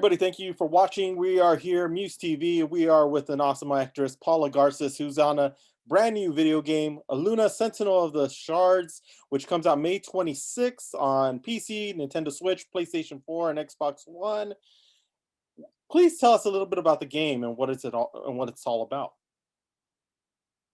everybody, thank you for watching. We are here, MUSE TV. We are with an awesome actress, Paula Garces, who's on a brand new video game, Aluna, Sentinel of the Shards, which comes out May 26th on PC, Nintendo Switch, PlayStation 4, and Xbox One. Please tell us a little bit about the game and what it's all about.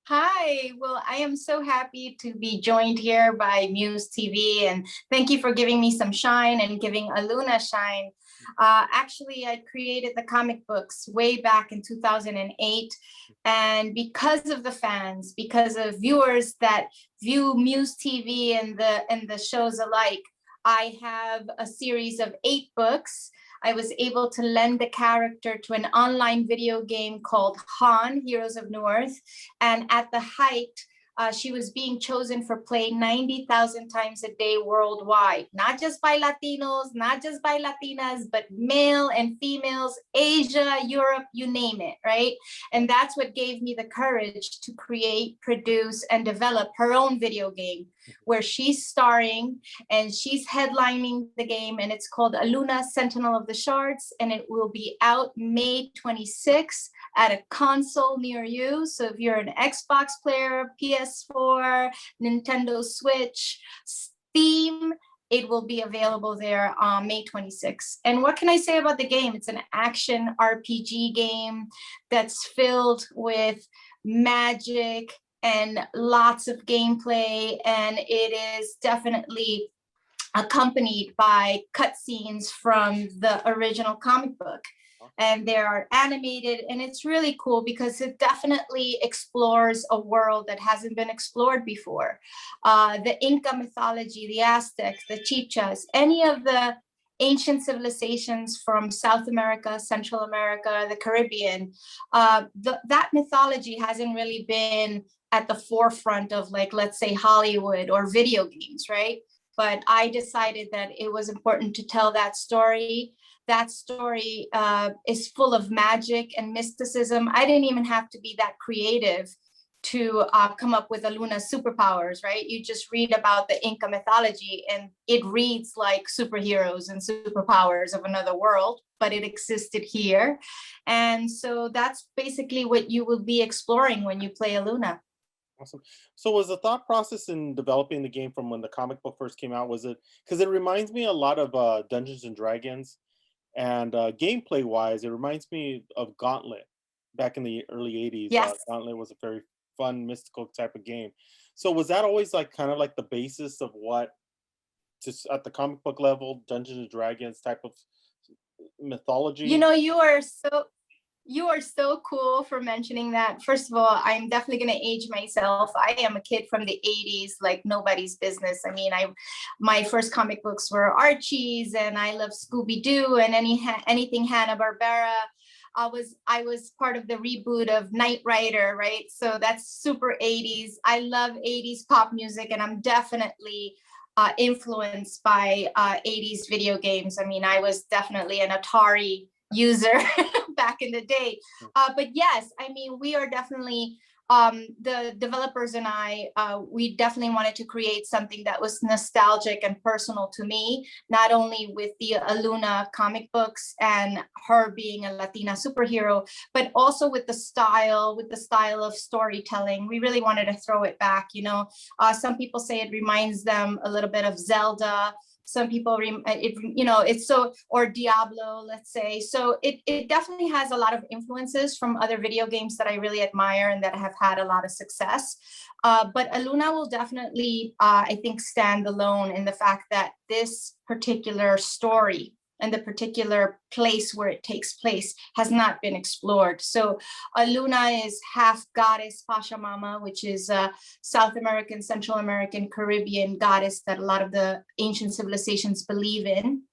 Hi, well, I am so happy to be joined here by MUSE TV, and thank you for giving me some shine and giving Aluna shine. Actually, I created the comic books way back in 2008, and because of the fans, because of viewers that view MUSE TV and the shows alike, I have a series of 8 books. I was able to lend the character to an online video game called Han, Heroes of North. And at the height, she was being chosen for play 90,000 times a day worldwide, not just by Latinos, not just by Latinas, but male and females, Asia, Europe, you name it, right? And that's what gave me the courage to create, produce, and develop her own video game where she's starring and she's headlining the game, and it's called Aluna, Sentinel of the Shards, and it will be out May 26th at a console near you. So if you're an Xbox player, PS4, Nintendo Switch, Steam, it will be available there on May 26th. And what can I say about the game? It's an action RPG game that's filled with magic and lots of gameplay, and it is definitely accompanied by cutscenes from the original comic book. And they are animated, and it's really cool because it definitely explores a world that hasn't been explored before. The Inca mythology, the Aztecs, the Chichas, any of the ancient civilizations from South America, Central America, the Caribbean, that mythology hasn't really been at the forefront of, like, let's say Hollywood or video games, right? But I decided that it was important to tell that story. That story is full of magic and mysticism. I didn't even have to be that creative to come up with Aluna's superpowers, right? You just read about the Inca mythology and it reads like superheroes and superpowers of another world, but it existed here. And so that's basically what you will be exploring when you play Aluna. Awesome. So was the thought process in developing the game from when the comic book first came out, was it, because it reminds me a lot of Dungeons and Dragons, and gameplay wise, it reminds me of Gauntlet back in the early 80s. Yes. Gauntlet was a very fun, mystical type of game. So was that always like kind of like the basis of what, just at the comic book level, Dungeons and Dragons type of mythology? You know, you are so cool for mentioning that. First of all, I'm definitely going to age myself. I am a kid from the 80s, like nobody's business. I mean, my first comic books were Archie's, and I love Scooby-Doo and anything Hanna-Barbera. I was part of the reboot of Knight Rider, right? So that's super 80s. I love 80s pop music, and I'm definitely influenced by 80s video games. I mean, I was definitely an Atari user back in the day. But yes, I mean, we are definitely, the developers and I, we definitely wanted to create something that was nostalgic and personal to me, not only with the Aluna comic books and her being a Latina superhero, but also with the style of storytelling. We really wanted to throw it back, you know. Some people say it reminds them a little bit of Zelda. Some people, it's so, or Diablo, let's say. So it definitely has a lot of influences from other video games that I really admire and that have had a lot of success. But Aluna will definitely, I think, stand alone in the fact that this particular story and the particular place where it takes place has not been explored. So Aluna is half goddess Pachamama, which is a South American, Central American, Caribbean goddess that a lot of the ancient civilizations believe in.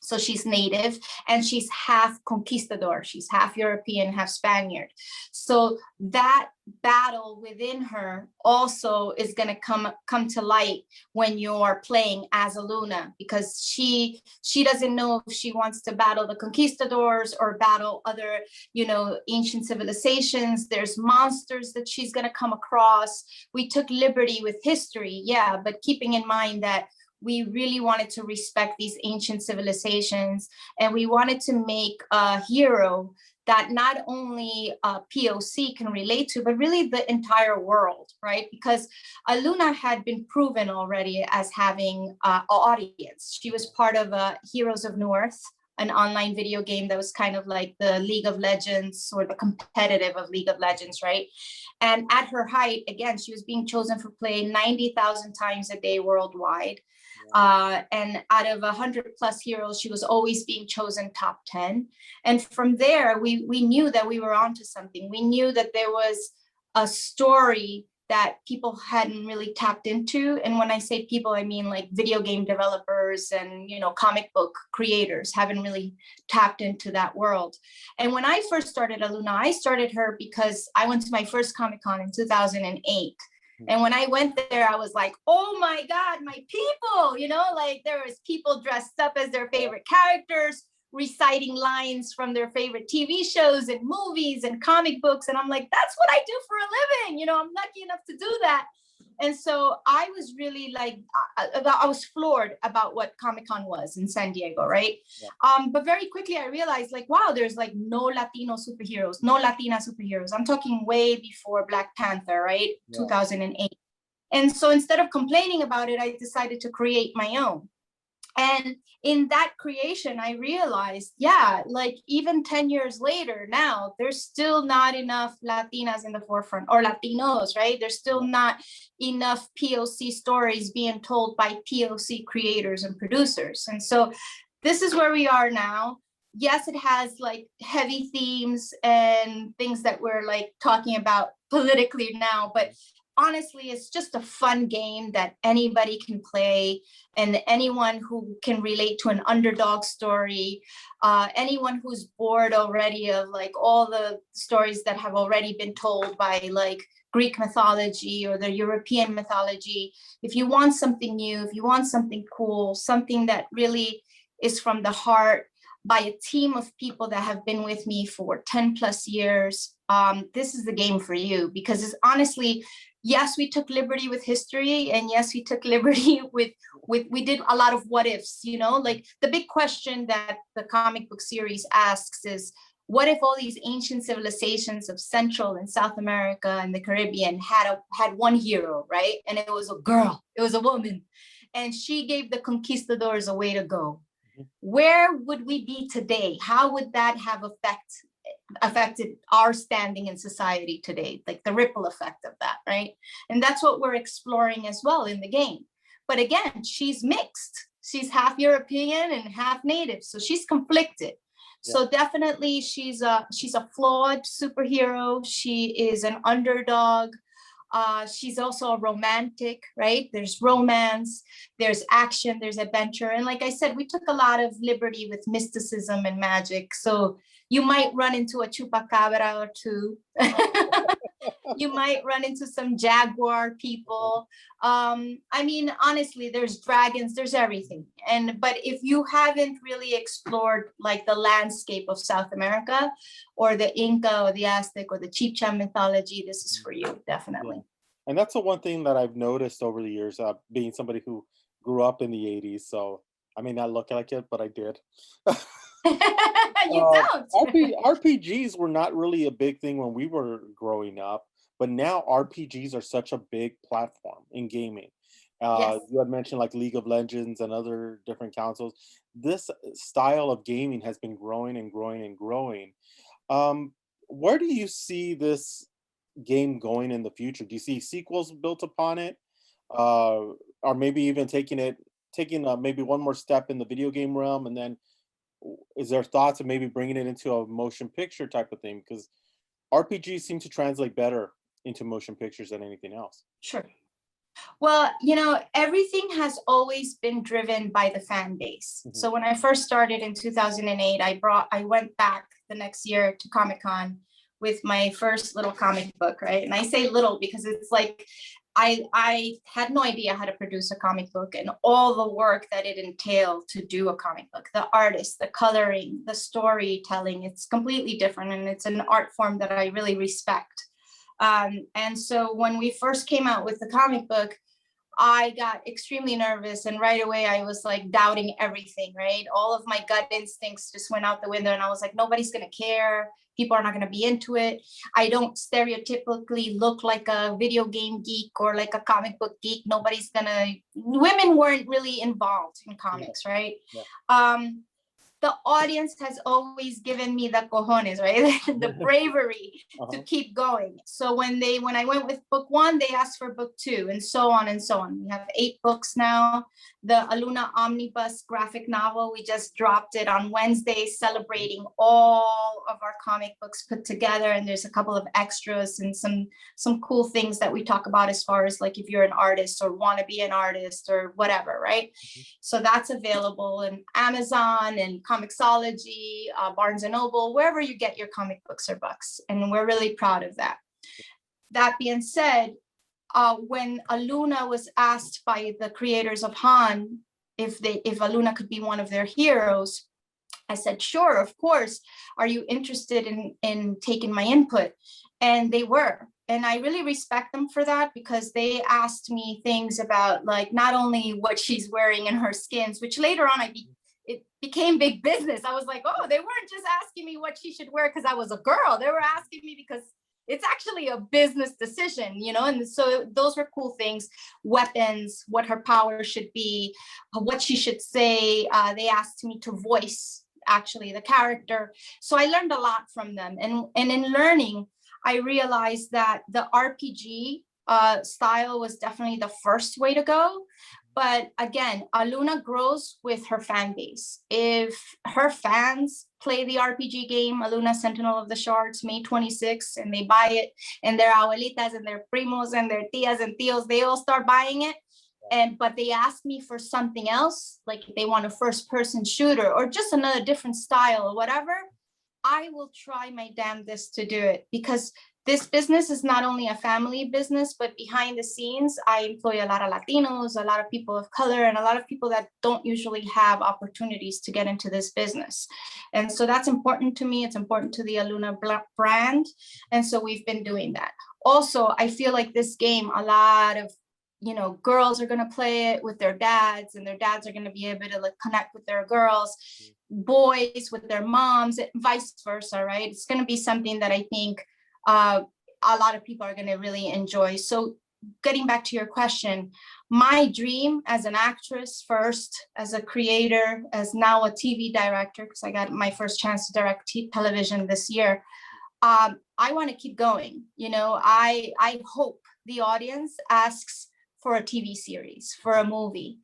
So she's native, and she's half conquistador. She's half European, half Spaniard. So that battle within her also is going to come to light when you're playing as Aluna, because she doesn't know if she wants to battle the conquistadors or battle other, ancient civilizations. There's monsters that she's going to come across. We took liberty with history, yeah, but keeping in mind that we really wanted to respect these ancient civilizations, and we wanted to make a hero that not only POC can relate to, but really the entire world, right? Because Aluna had been proven already as having an audience. She was part of Heroes of North, an online video game that was kind of like the League of Legends, or the competitive of League of Legends, right? And at her height, again, she was being chosen for play 90,000 times a day worldwide. And out of 100+ heroes, she was always being chosen top 10. And from there, we knew that we were onto something. We knew that there was a story that people hadn't really tapped into. And when I say people, I mean like video game developers and, you know, comic book creators haven't really tapped into that world. And when I first started Aluna, I started her because I went to my first Comic-Con in 2008. And when I went there, I was like, oh my God, my people, you know, like there was people dressed up as their favorite characters, reciting lines from their favorite TV shows and movies and comic books. And I'm like, that's what I do for a living. You know, I'm lucky enough to do that. And so I was really like, I was floored about what Comic-Con was in San Diego, right? Yeah. But very quickly I realized like, wow, there's like no Latino superheroes, no Latina superheroes. I'm talking way before Black Panther, right? Yeah. 2008. And so instead of complaining about it, I decided to create my own. And in that creation, I realized, yeah, like even 10 years later now, there's still not enough Latinas in the forefront, or Latinos, right? There's still not enough POC stories being told by POC creators and producers. And so this is where we are now. Yes, it has like heavy themes and things that we're like talking about politically now, but honestly, it's just a fun game that anybody can play, and anyone who can relate to an underdog story, anyone who's bored already of like all the stories that have already been told by like Greek mythology or the European mythology. If you want something new, if you want something cool, something that really is from the heart by a team of people that have been with me for 10+ years, this is the game for you. Because it's honestly, yes, we took liberty with history, and yes, we took liberty with we did a lot of what ifs, you know, like the big question that the comic book series asks is, what if all these ancient civilizations of Central and South America and the Caribbean had one hero, right? And it was a girl, it was a woman, and she gave the conquistadors a way to go. Where would we be today? How would that have affected our standing in society today, like the ripple effect of that, right? And that's what we're exploring as well in the game. But again, she's mixed. She's half European and half native, so she's conflicted. Yeah. So definitely she's a flawed superhero. She is an underdog. She's also a romantic, right? There's romance, there's action, there's adventure. And like I said, we took a lot of liberty with mysticism and magic. So you might run into a chupacabra or two. You might run into some jaguar people. I mean, honestly, there's dragons, there's everything. But if you haven't really explored like the landscape of South America, or the Inca or the Aztec or the Chibcha mythology, this is for you, definitely. Yeah. And that's the one thing that I've noticed over the years, being somebody who grew up in the 80s. So I may not look like it, but I did. You don't. RPGs were not really a big thing when we were growing up, but now RPGs are such a big platform in gaming. Yes. You had mentioned like League of Legends and other different consoles. This style of gaming has been growing and growing and growing. Where do you see this game going in the future? Do you see sequels built upon it, or maybe even taking maybe one more step in the video game realm, and then is there thoughts of maybe bringing it into a motion picture type of thing? Because RPGs seem to translate better into motion pictures than anything else. Sure. Well, you know, everything has always been driven by the fan base. Mm-hmm. So when I first started in 2008, I went back the next year to Comic-Con with my first little comic book, right? And I say little because it's like, I had no idea how to produce a comic book and all the work that it entailed to do a comic book, the artist, the coloring, the storytelling. It's completely different, and it's an art form that I really respect. And so when we first came out with the comic book, I got extremely nervous, and right away I was like doubting everything, right? All of my gut instincts just went out the window, and I was like, nobody's gonna care. People are not gonna be into it. I don't stereotypically look like a video game geek or like a comic book geek. Women weren't really involved in comics, right? Yeah. The audience has always given me the cojones, right? The bravery to keep going. So when I went with book 1, they asked for book 2, and so on and so on. We have 8 books now. The Aluna Omnibus graphic novel, we just dropped it on Wednesday, celebrating all of our comic books put together. And there's a couple of extras and some cool things that we talk about as far as like if you're an artist or want to be an artist or whatever, right? So that's available in Amazon and Comixology, Barnes and Noble, wherever you get your comic books or books. And we're really proud of that. That being said, when Aluna was asked by the creators of Han if Aluna could be one of their heroes, I said, sure, of course. Are you interested in taking my input? And they were. And I really respect them for that, because they asked me things about like not only what she's wearing in her skins, which later on it became big business. I was like, oh, they weren't just asking me what she should wear because I was a girl. They were asking me because it's actually a business decision, you know? And so those were cool things. Weapons, what her power should be, what she should say. They asked me to voice actually the character. So I learned a lot from them. And in learning, I realized that the RPG style was definitely the first way to go. But again, Aluna grows with her fan base. If her fans play the RPG game, Aluna Sentinel of the Shards, May 26th, and they buy it, and their abuelitas and their primos and their tias and tios, they all start buying it. But they ask me for something else, like if they want a first-person shooter or just another different style or whatever, I will try my damnedest to do it, because this business is not only a family business, but behind the scenes, I employ a lot of Latinos, a lot of people of color, and a lot of people that don't usually have opportunities to get into this business. And so that's important to me. It's important to the Aluna brand. And so we've been doing that. Also, I feel like this game, a lot of girls are going to play it with their dads, and their dads are going to be able to like connect with their girls, boys with their moms, vice versa, right? It's going to be something that I think a lot of people are going to really enjoy. So getting back to your question, my dream as an actress first, as a creator, as now a TV director, because I got my first chance to direct television this year. I want to keep going. I hope the audience asks for a TV series, for a movie,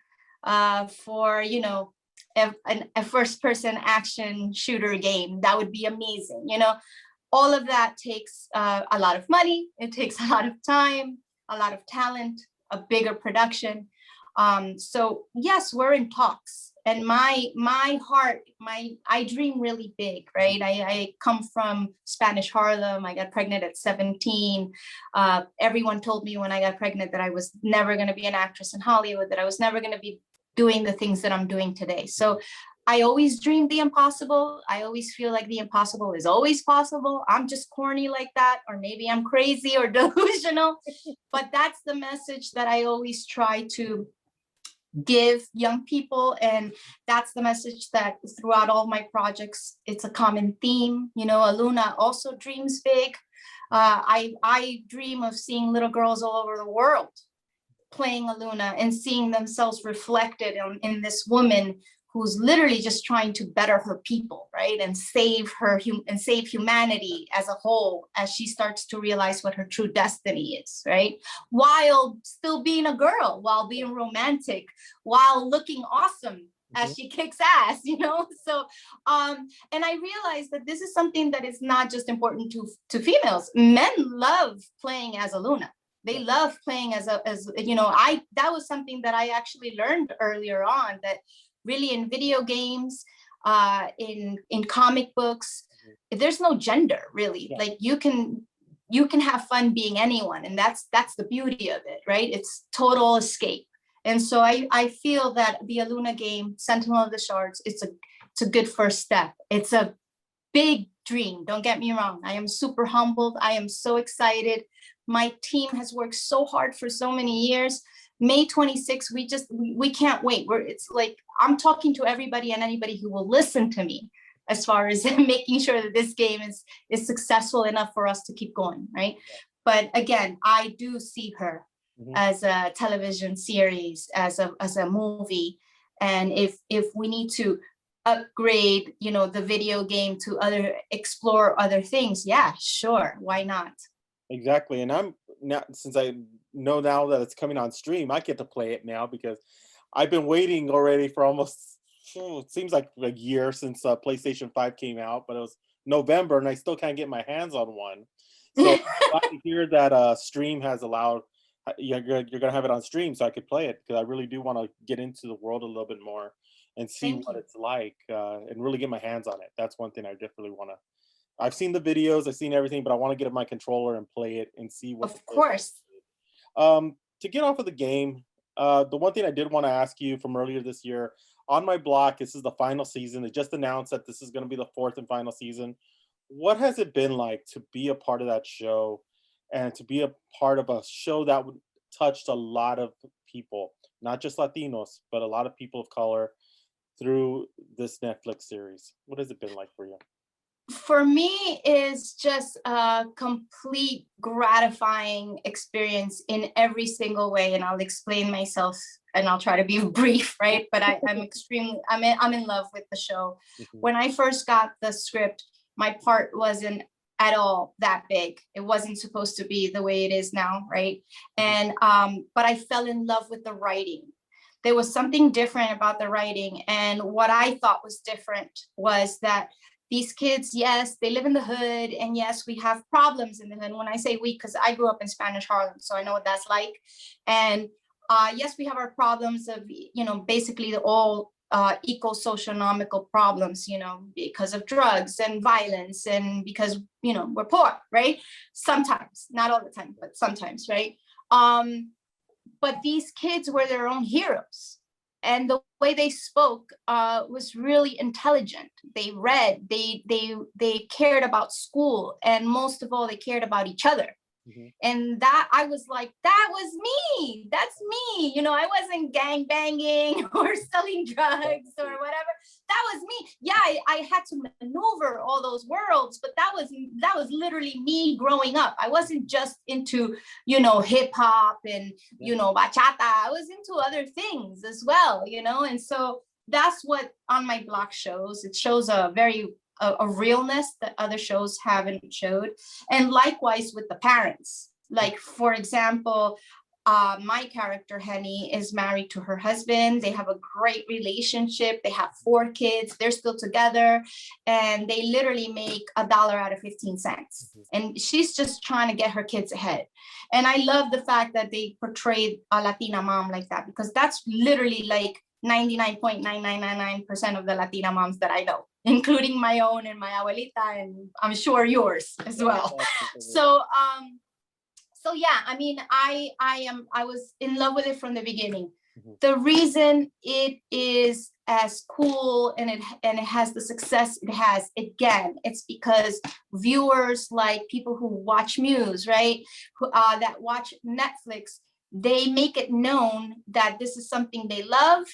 for, a first-person action shooter game. That would be amazing. All of that takes a lot of money. It takes a lot of time, a lot of talent, a bigger production. So yes, we're in talks. And my heart, I dream really big, right? I come from Spanish Harlem. I got pregnant at 17. Everyone told me when I got pregnant that I was never going to be an actress in Hollywood, that I was never going to be doing the things that I'm doing today. So I always dreamed the impossible. I always feel like the impossible is always possible. I'm just corny like that, or maybe I'm crazy or delusional, but that's the message that I always try to give young people. And that's the message that throughout all my projects, it's a common theme. Aluna also dreams big. I dream of seeing little girls all over the world playing Aluna and seeing themselves reflected in this woman who's literally just trying to better her people, right? And save humanity as a whole, as she starts to realize what her true destiny is, right? While still being a girl, while being romantic, while looking awesome as she kicks ass, So, and I realized that this is something that is not just important to females. Men love playing as Aluna. They love playing as that was something that I actually learned earlier on, that really in video games, in comic books, there's no gender really. Yeah. Like you can have fun being anyone, and that's the beauty of it, right? It's total escape. And so I feel that the Aluna game, Sentinel of the Shards, it's a good first step. It's a big dream. Don't get me wrong. I am super humbled. I am so excited. My team has worked so hard for so many years. May 26th, we can't wait. It's like, I'm talking to everybody and anybody who will listen to me as far as making sure that this game is successful enough for us to keep going, right? But again, I do see her as a television series, as a movie. And if we need to upgrade, you know, the video game to explore other things, yeah, sure, why not? Exactly. And I'm now, since I know now that it's coming on stream, I get to play it now because I've been waiting already for almost, it seems like a year since PlayStation 5 came out, but it was November and I still can't get my hands on one. So glad to hear that stream has allowed, you're gonna have it on stream so I could play it, because I really do want to get into the world a little bit more and see what it's like, and really get my hands on it. That's one thing I definitely want to. I've seen the videos, I've seen everything, but I want to get my controller and play it and see what. Of course. To get off of the game, the one thing I did want to ask you from earlier this year, on my block, this is the final season. They just announced that this is going to be the 4th and final season. What has it been like to be a part of that show and to be a part of a show that touched a lot of people, not just Latinos, but a lot of people of color through this Netflix series? What has it been like for you? For me, is just a complete gratifying experience in every single way, and I'll explain myself and I'll try to be brief, right? But I'm in love with the show. When I first got the script, my part wasn't at all that big. It wasn't supposed to be the way it is now, right? And but I fell in love with the writing. There was something different about the writing, and what I thought was different was that these kids, yes, they live in the hood, and yes, we have problems in the hood. When I say we, because I grew up in Spanish Harlem, so I know what that's like. And yes, we have our problems of, you know, basically all eco-socioeconomical problems, you know, because of drugs and violence, and because, you know, we're poor, right? Sometimes, not all the time, but sometimes, right? But these kids were their own heroes. And the way they spoke was really intelligent. They read, they cared about school, and most of all, they cared about each other. And that, I was like, that was me. That's me. You know, I wasn't gang banging or selling drugs or whatever. That was me. Yeah, I had to maneuver all those worlds, but that was literally me growing up. I wasn't just into, you know, hip hop and, you know, bachata. I was into other things as well, you know. And so that's what On My Block shows. It shows a realness that other shows haven't showed. And likewise with the parents. Like, for example, my character, Henny, is married to her husband. They have a great relationship. They have 4 kids. They're still together. And they literally make $1 out of 15 cents. And she's just trying to get her kids ahead. And I love the fact that they portrayed a Latina mom like that, because that's literally like 99.9999% of the Latina moms that I know, including my own and my abuelita, and I'm sure yours as well. So yeah, I mean, I was in love with it from the beginning. The reason it is as cool and it has the success it has, again, it's because viewers, like people who watch MUSE, right, who that watch Netflix, they make it known that this is something they love.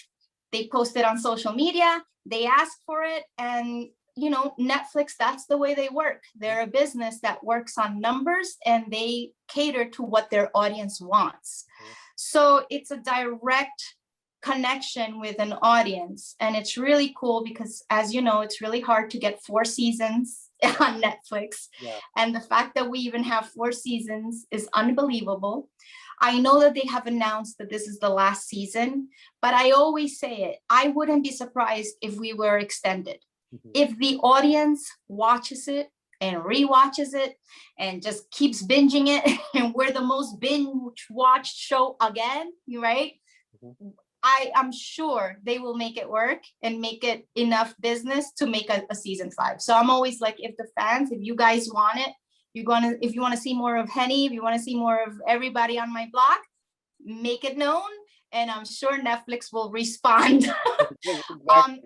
They post it on social media, they ask for it, and, you know, Netflix, that's the way they work. They're a business that works on numbers, and they cater to what their audience wants. So it's a direct connection with an audience, and it's really cool because, as you know, it's really hard to get 4 seasons on Netflix. And the fact that we even have 4 seasons is unbelievable. I know that they have announced that this is the last season, but I always say it, I wouldn't be surprised if we were extended. If the audience watches it and rewatches it and just keeps binging it, and we're the most binge-watched show again, right? I'm sure they will make it work and make it enough business to make a season 5. So I'm always like, if the fans, if you guys want it, if you want to see more of Henny, if you want to see more of everybody on my block, make it known, and I'm sure Netflix will respond.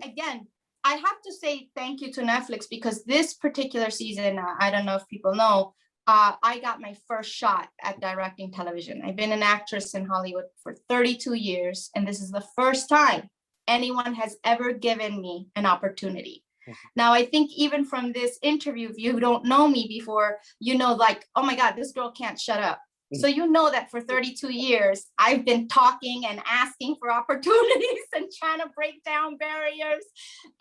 Again, I have to say thank you to Netflix, because this particular season, I don't know if people know, I got my first shot at directing television. I've been an actress in Hollywood for 32 years, and this is the first time anyone has ever given me an opportunity. Now, I think even from this interview, if you don't know me before, you know, like, oh my God, this girl can't shut up. So you know that for 32 years, I've been talking and asking for opportunities and trying to break down barriers.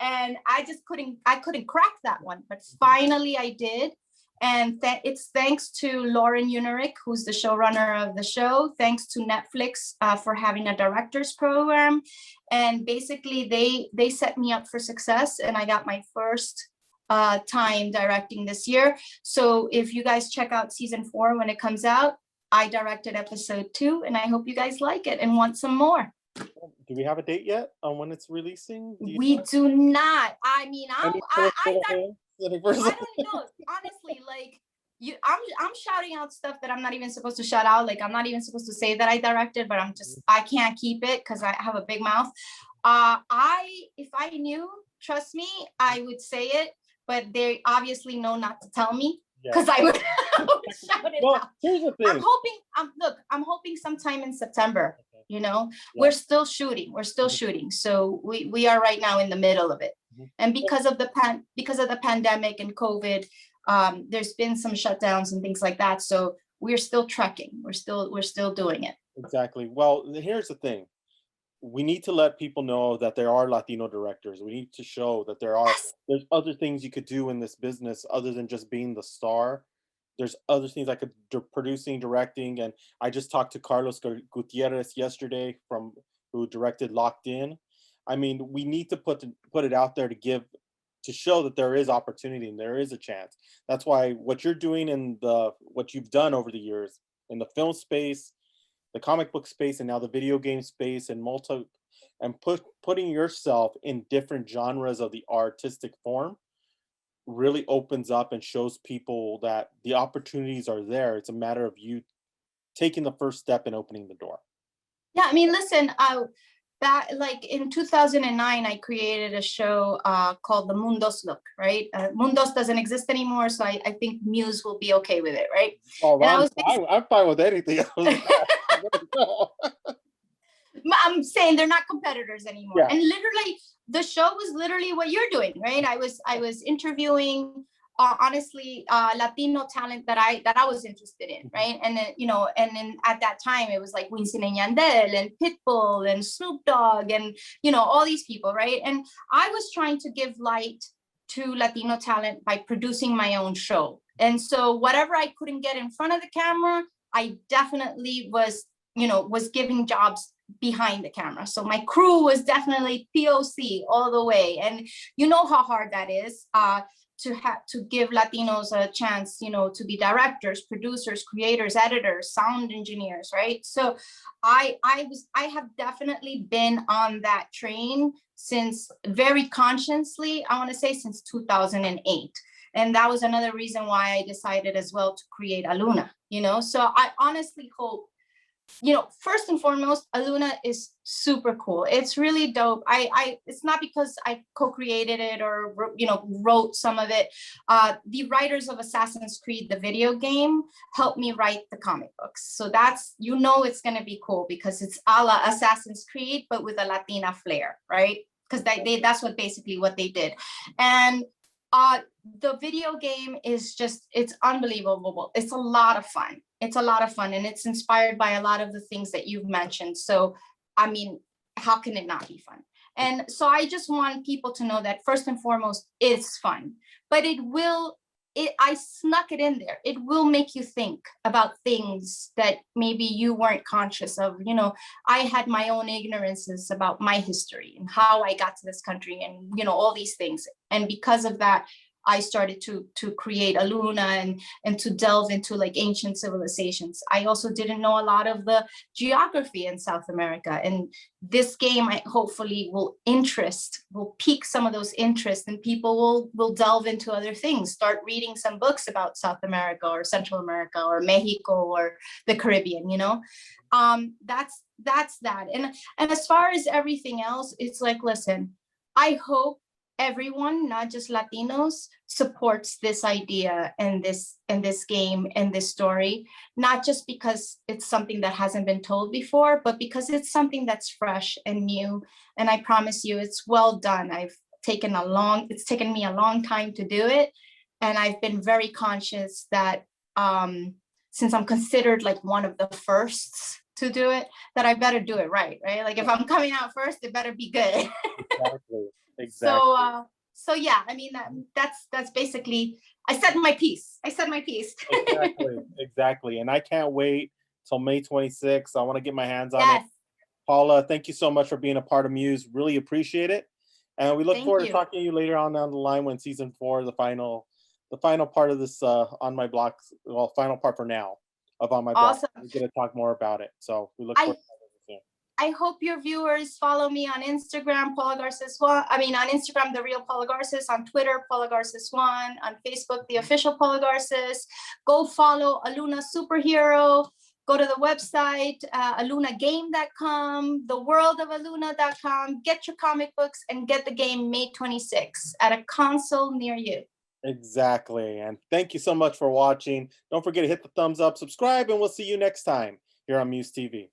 And I couldn't crack that one, but finally I did. And it's thanks to Lauren Unerick, who's the showrunner of the show. Thanks to Netflix for having a director's program. And basically they set me up for success, and I got my first time directing this year. So if you guys check out season 4 when it comes out, I directed episode 2, and I hope you guys like it and want some more. Do we have a date yet on when it's releasing? We do not. I mean, I don't know. Honestly, like I'm shouting out stuff that I'm not even supposed to shout out. Like I'm not even supposed to say that I directed, but I can't keep it because I have a big mouth. If I knew, trust me, I would say it, but they obviously know not to tell me. Because I would shout it out. Here's the thing. I'm hoping sometime in September, you know, we're still shooting. So we are right now in the middle of it. And because of the pandemic and COVID, there's been some shutdowns and things like that. So we're still trekking. We're still doing it. Exactly. Well, here's the thing. We need to let people know that there are Latino directors. We need to show that there's other things you could do in this business other than just being the star. There's other things like producing, directing, and I just talked to Carlos Gutierrez yesterday who directed Locked In. I mean, we need to put it out there to show that there is opportunity and there is a chance. That's why what you're doing and what you've done over the years in the film space, the comic book space, and now the video game space, and putting yourself in different genres of the artistic form really opens up and shows people that the opportunities are there. It's a matter of you taking the first step and opening the door. Yeah, I mean, listen, like in 2009, I created a show called the Mundos Look, right? Mundos doesn't exist anymore, so I think Muse will be okay with it, right? Oh, I'm fine with anything. I'm saying they're not competitors anymore. Yeah. And literally, the show was literally what you're doing, right? I was interviewing honestly Latino talent that I was interested in, right? And then, you know, and then at that time it was like Wisin and Yandel and Pitbull and Snoop Dogg and, you know, all these people, right? And I was trying to give light to Latino talent by producing my own show. And so whatever I couldn't get in front of the camera, I definitely was giving jobs behind the camera. So my crew was definitely POC all the way. And you know how hard that is to give Latinos a chance, you know, to be directors, producers, creators, editors, sound engineers, right? So I have definitely been on that train since very consciously, I want to say since 2008. And that was another reason why I decided as well to create Aluna, you know? So I honestly hope, you know, first and foremost, Aluna is super cool. It's really dope. It's not because I co-created it or, you know, wrote some of it. The writers of Assassin's Creed, the video game, helped me write the comic books. So that's, you know, it's going to be cool because it's a la Assassin's Creed, but with a Latina flair, right? Because that's basically what they did. And the video game is just, it's unbelievable. It's a lot of fun. And it's inspired by a lot of the things that you've mentioned. So, I mean, how can it not be fun? And so I just want people to know that first and foremost, it's fun, but I snuck it in there. It will make you think about things that maybe you weren't conscious of. You know, I had my own ignorances about my history and how I got to this country and, you know, all these things. And because of that, I started to create Aluna and to delve into like ancient civilizations. I also didn't know a lot of the geography in South America. And this game hopefully will pique some of those interests, and people will delve into other things, start reading some books about South America or Central America or Mexico or the Caribbean, you know? That's that. And as far as everything else, it's like, listen, I hope everyone, not just Latinos, supports this idea and this game and this story, not just because it's something that hasn't been told before, but because it's something that's fresh and new. And I promise you, it's well done. It's taken me a long time to do it. And I've been very conscious that since I'm considered like one of the firsts to do it, that I better do it right? Like if I'm coming out first, it better be good. Exactly. Exactly. So yeah, I mean, that's basically, I said my piece. Exactly. Exactly. And I can't wait till May 26th. I want to get my hands on it. Yes, Paula, thank you so much for being a part of Muse. Really appreciate it. And we look thank forward to you. talking to you later on down the line when season 4, the final part of this on my block, well, final part for now of On My Block. Awesome. We're going to talk more about it. So we look forward to talking soon. I hope your viewers follow me on Instagram, Paula Garces One. I mean, on Instagram, the real Paula Garces. On Twitter, Paula Garces One. On Facebook, the official Paula Garces. Go follow Aluna Superhero. Go to the website, alunagame.com, theworldofaluna.com. Get your comic books and get the game May 26th at a console near you. Exactly. And thank you so much for watching. Don't forget to hit the thumbs up, subscribe, and we'll see you next time here on Muse TV.